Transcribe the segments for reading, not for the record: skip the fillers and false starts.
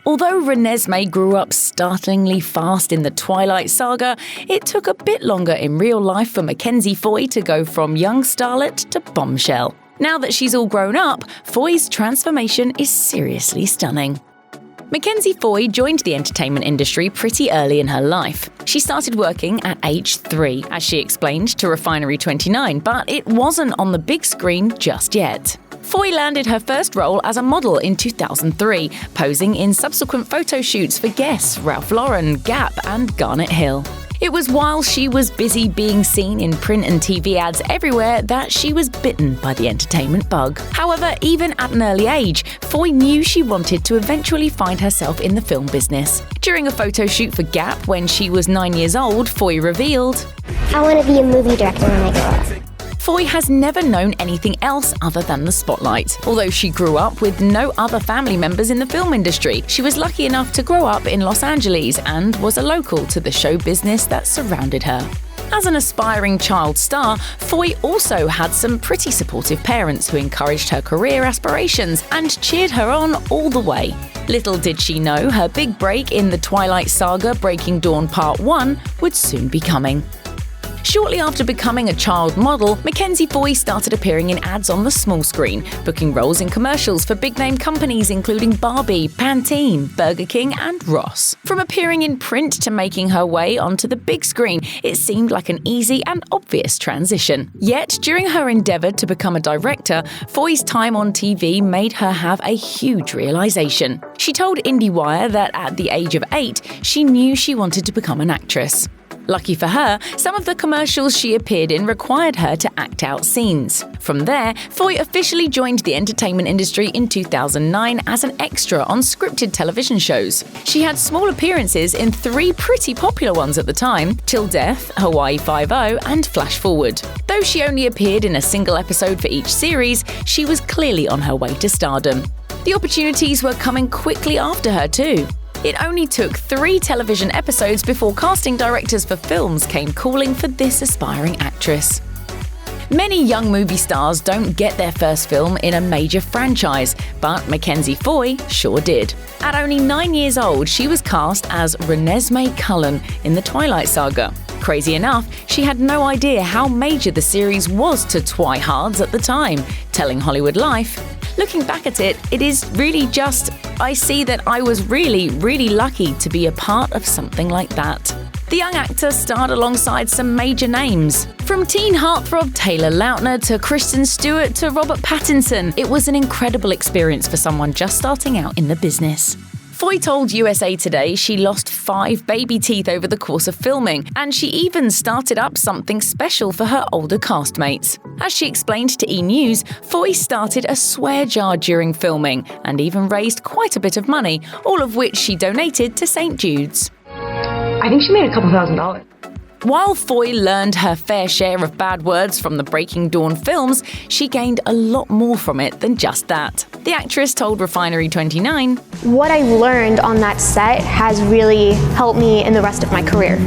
Although Renesmee grew up startlingly fast in the Twilight saga, it took a bit longer in real life for Mackenzie Foy to go from young starlet to bombshell. Now that she's all grown up, Foy's transformation is seriously stunning. Mackenzie Foy joined the entertainment industry pretty early in her life. She started working at age 3, as she explained to Refinery29, but it wasn't on the big screen just yet. Foy landed her first role as a model in 2003, posing in subsequent photo shoots for Guess, Ralph Lauren, Gap, and Garnet Hill. It was while she was busy being seen in print and TV ads everywhere that she was bitten by the entertainment bug. However, even at an early age, Foy knew she wanted to eventually find herself in the film business. During a photo shoot for Gap when she was 9 years old, Foy revealed, "I want to be a movie director when I grow up." Foy has never known anything else other than the spotlight. Although she grew up with no other family members in the film industry, she was lucky enough to grow up in Los Angeles and was a local to the show business that surrounded her. As an aspiring child star, Foy also had some pretty supportive parents who encouraged her career aspirations and cheered her on all the way. Little did she know her big break in the Twilight saga Breaking Dawn Part 1 would soon be coming. Shortly after becoming a child model, Mackenzie Foy started appearing in ads on the small screen, booking roles in commercials for big-name companies including Barbie, Pantene, Burger King, and Ross. From appearing in print to making her way onto the big screen, it seemed like an easy and obvious transition. Yet, during her endeavour to become a director, Foy's time on TV made her have a huge realisation. She told IndieWire that at the age of 8, she knew she wanted to become an actress. Lucky for her, some of the commercials she appeared in required her to act out scenes. From there, Foy officially joined the entertainment industry in 2009 as an extra on scripted television shows. She had small appearances in 3 pretty popular ones at the time: Till Death, Hawaii Five-0, and Flash Forward. Though she only appeared in a single episode for each series, she was clearly on her way to stardom. The opportunities were coming quickly after her too. It only took 3 television episodes before casting directors for films came calling for this aspiring actress. Many young movie stars don't get their first film in a major franchise, but Mackenzie Foy sure did. At only 9 years old, she was cast as Renesmee Cullen in the Twilight saga. Crazy enough, she had no idea how major the series was to Twihards at the time, telling Hollywood Life, "Looking back at it, it is really just, I see that I was really lucky to be a part of something like that." The young actor starred alongside some major names. From teen heartthrob Taylor Lautner to Kristen Stewart to Robert Pattinson, it was an incredible experience for someone just starting out in the business. Foy told USA Today she lost 5 baby teeth over the course of filming, and she even started up something special for her older castmates. As she explained to E! News, Foy started a swear jar during filming and even raised quite a bit of money, all of which she donated to St. Jude's. I think she made a couple $1,000s. While Foy learned her fair share of bad words from the Breaking Dawn films, she gained a lot more from it than just that. The actress told Refinery29, "What I learned on that set has really helped me in the rest of my career."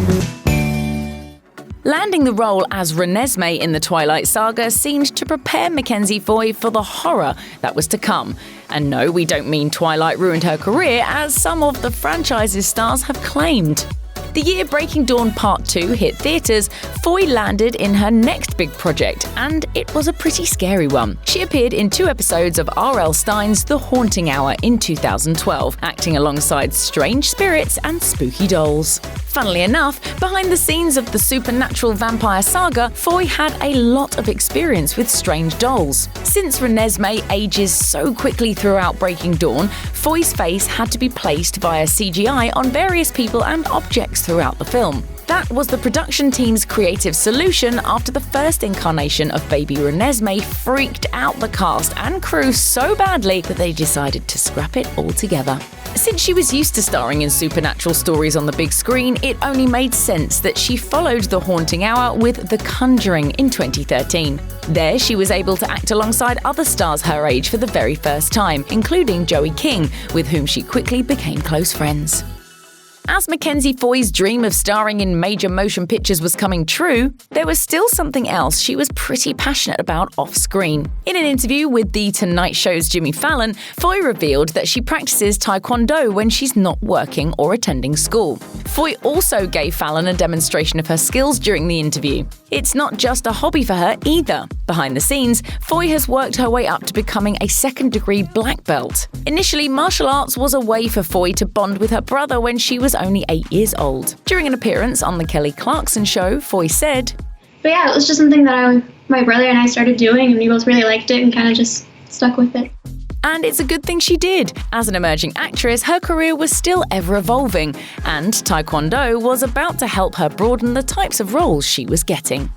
Landing the role as Renesmee in the Twilight saga seemed to prepare Mackenzie Foy for the horror that was to come. And no, we don't mean Twilight ruined her career, as some of the franchise's stars have claimed. The year Breaking Dawn Part 2 hit theatres, Foy landed in her next big project, and it was a pretty scary one. She appeared in 2 episodes of R.L. Stine's The Haunting Hour in 2012, acting alongside strange spirits and spooky dolls. Funnily enough, behind the scenes of the supernatural vampire saga, Foy had a lot of experience with strange dolls. Since Renesmee ages so quickly throughout Breaking Dawn, Foy's face had to be placed via CGI on various people and objects throughout the film. That was the production team's creative solution after the first incarnation of baby Renesmee freaked out the cast and crew so badly that they decided to scrap it altogether. Since she was used to starring in supernatural stories on the big screen, it only made sense that she followed The Haunting Hour with The Conjuring in 2013. There, she was able to act alongside other stars her age for the very first time, including Joey King, with whom she quickly became close friends. As Mackenzie Foy's dream of starring in major motion pictures was coming true, there was still something else she was pretty passionate about off-screen. In an interview with The Tonight Show's Jimmy Fallon, Foy revealed that she practices Taekwondo when she's not working or attending school. Foy also gave Fallon a demonstration of her skills during the interview. It's not just a hobby for her either. Behind the scenes, Foy has worked her way up to becoming a second-degree black belt. Initially, martial arts was a way for Foy to bond with her brother when she was only 8 years old. During an appearance on The Kelly Clarkson Show, Foy said, But yeah, it was just something that my brother and I started doing, and we both really liked it and kind of just stuck with it. And it's a good thing she did. As an emerging actress, her career was still ever evolving, and Taekwondo was about to help her broaden the types of roles she was getting.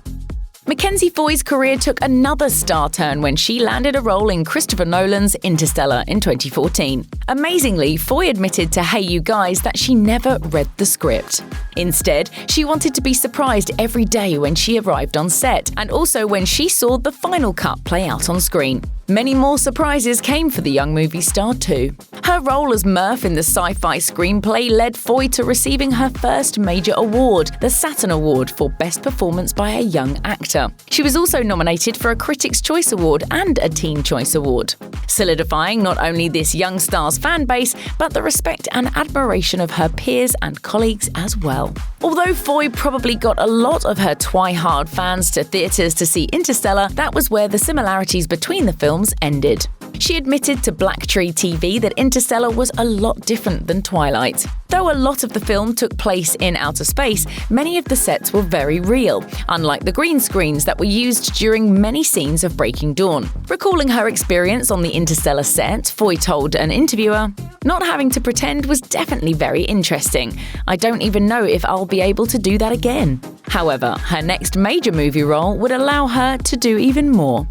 Mackenzie Foy's career took another star turn when she landed a role in Christopher Nolan's Interstellar in 2014. Amazingly, Foy admitted to Hey You Guys that she never read the script. Instead, she wanted to be surprised every day when she arrived on set, and also when she saw the final cut play out on screen. Many more surprises came for the young movie star too. Her role as Murph in the sci-fi screenplay led Foy to receiving her first major award, the Saturn Award for Best Performance by a Young Actor. She was also nominated for a Critics' Choice Award and a Teen Choice Award, solidifying not only this young star's fan base, but the respect and admiration of her peers and colleagues as well. Although Foy probably got a lot of her Twihard fans to theatres to see Interstellar, that was where the similarities between the films ended. She admitted to Black Tree TV that Interstellar was a lot different than Twilight. Though a lot of the film took place in outer space, many of the sets were very real, unlike the green screens that were used during many scenes of Breaking Dawn. Recalling her experience on the Interstellar set, Foy told an interviewer, "Not having to pretend was definitely very interesting. I don't even know if I'll be able to do that again." However, her next major movie role would allow her to do even more.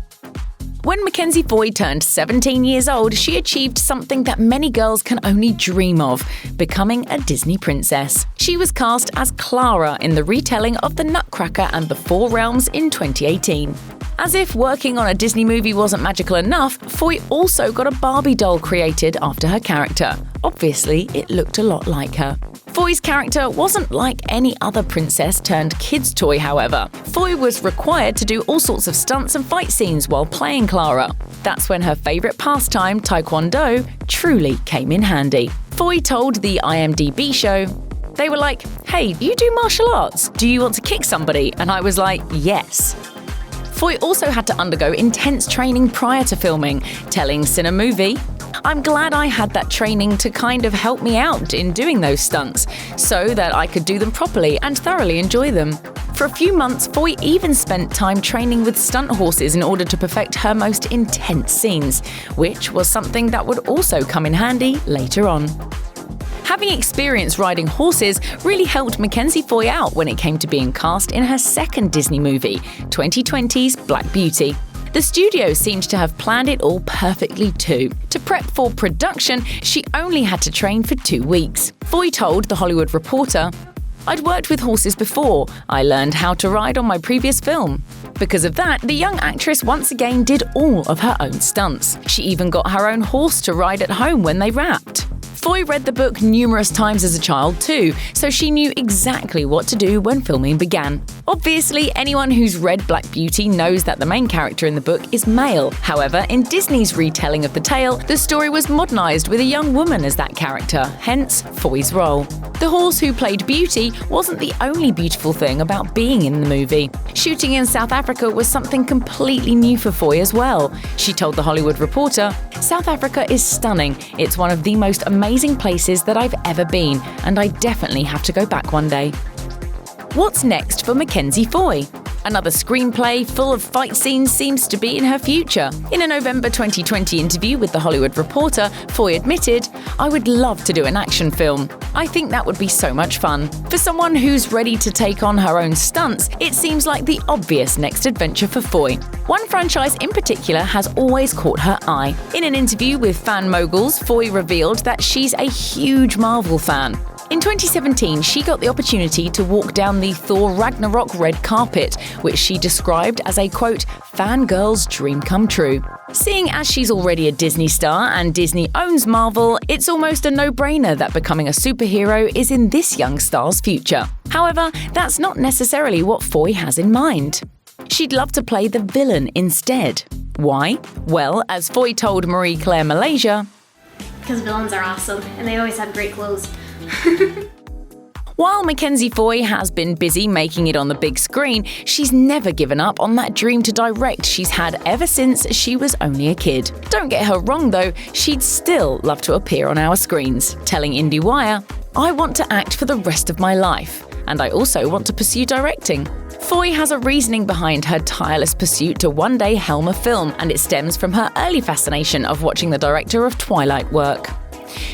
When Mackenzie Foy turned 17 years old, she achieved something that many girls can only dream of, becoming a Disney princess. She was cast as Clara in the retelling of The Nutcracker and the Four Realms in 2018. As if working on a Disney movie wasn't magical enough, Foy also got a Barbie doll created after her character. Obviously, it looked a lot like her. Foy's character wasn't like any other princess turned kids toy, however. Foy was required to do all sorts of stunts and fight scenes while playing Clara. That's when her favourite pastime, Taekwondo, truly came in handy. Foy told the IMDb show, "They were like, hey, you do martial arts? Do you want to kick somebody?" And I was like, yes. Foy also had to undergo intense training prior to filming, telling Cinemovie, "I'm glad I had that training to kind of help me out in doing those stunts, so that I could do them properly and thoroughly enjoy them." For a few months, Foy even spent time training with stunt horses in order to perfect her most intense scenes, which was something that would also come in handy later on. Having experience riding horses really helped Mackenzie Foy out when it came to being cast in her second Disney movie, 2020's Black Beauty. The studio seemed to have planned it all perfectly too. To prep for production, she only had to train for 2 weeks. Foy told The Hollywood Reporter, "I'd worked with horses before. I learned how to ride on my previous film." Because of that, the young actress once again did all of her own stunts. She even got her own horse to ride at home when they wrapped. Foy read the book numerous times as a child too, so she knew exactly what to do when filming began. Obviously, anyone who's read Black Beauty knows that the main character in the book is male. However, in Disney's retelling of the tale, the story was modernized with a young woman as that character, hence Foy's role. The horse who played Beauty wasn't the only beautiful thing about being in the movie. Shooting in South Africa was something completely new for Foy as well. She told The Hollywood Reporter, "South Africa is stunning. It's one of the most amazing places that I've ever been, and I definitely have to go back one day." What's next for Mackenzie Foy? Another screenplay full of fight scenes seems to be in her future. In a November 2020 interview with The Hollywood Reporter, Foy admitted, "I would love to do an action film. I think that would be so much fun. For someone who's ready to take on her own stunts, it seems like the obvious next adventure for Foy." One franchise in particular has always caught her eye. In an interview with Fan Moguls, Foy revealed that she's a huge Marvel fan. In 2017, she got the opportunity to walk down the Thor Ragnarok red carpet, which she described as a, quote, fangirl's dream come true. Seeing as she's already a Disney star and Disney owns Marvel, it's almost a no-brainer that becoming a superhero is in this young star's future. However, that's not necessarily what Foy has in mind. She'd love to play the villain instead. Why? Well, as Foy told Marie Claire Malaysia, because villains are awesome and they always have great clothes. While Mackenzie Foy has been busy making it on the big screen, she's never given up on that dream to direct she's had ever since she was only a kid. Don't get her wrong though, she'd still love to appear on our screens, telling IndieWire, "I want to act for the rest of my life, and I also want to pursue directing." Foy has a reasoning behind her tireless pursuit to one day helm a film, and it stems from her early fascination of watching the director of Twilight work.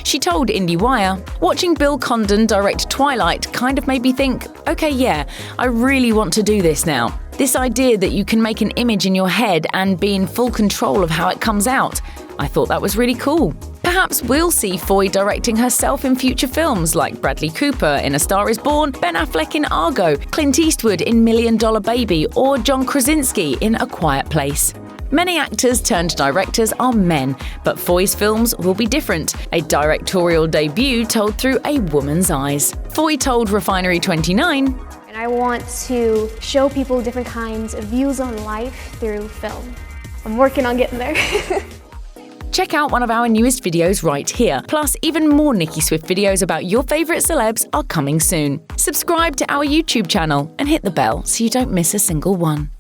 She told IndieWire, "Watching Bill Condon direct Twilight kind of made me think, okay, yeah, I really want to do this now. This idea that you can make an image in your head and be in full control of how it comes out. I thought that was really cool." Perhaps we'll see Foy directing herself in future films like Bradley Cooper in A Star Is Born, Ben Affleck in Argo, Clint Eastwood in $1 Million Baby, or John Krasinski in A Quiet Place. Many actors turned directors are men, but Foy's films will be different, a directorial debut told through a woman's eyes. Foy told Refinery29, "And I want to show people different kinds of views on life through film. I'm working on getting there." Check out one of our newest videos right here. Plus, even more Nicki Swift videos about your favourite celebs are coming soon. Subscribe to our YouTube channel and hit the bell so you don't miss a single one.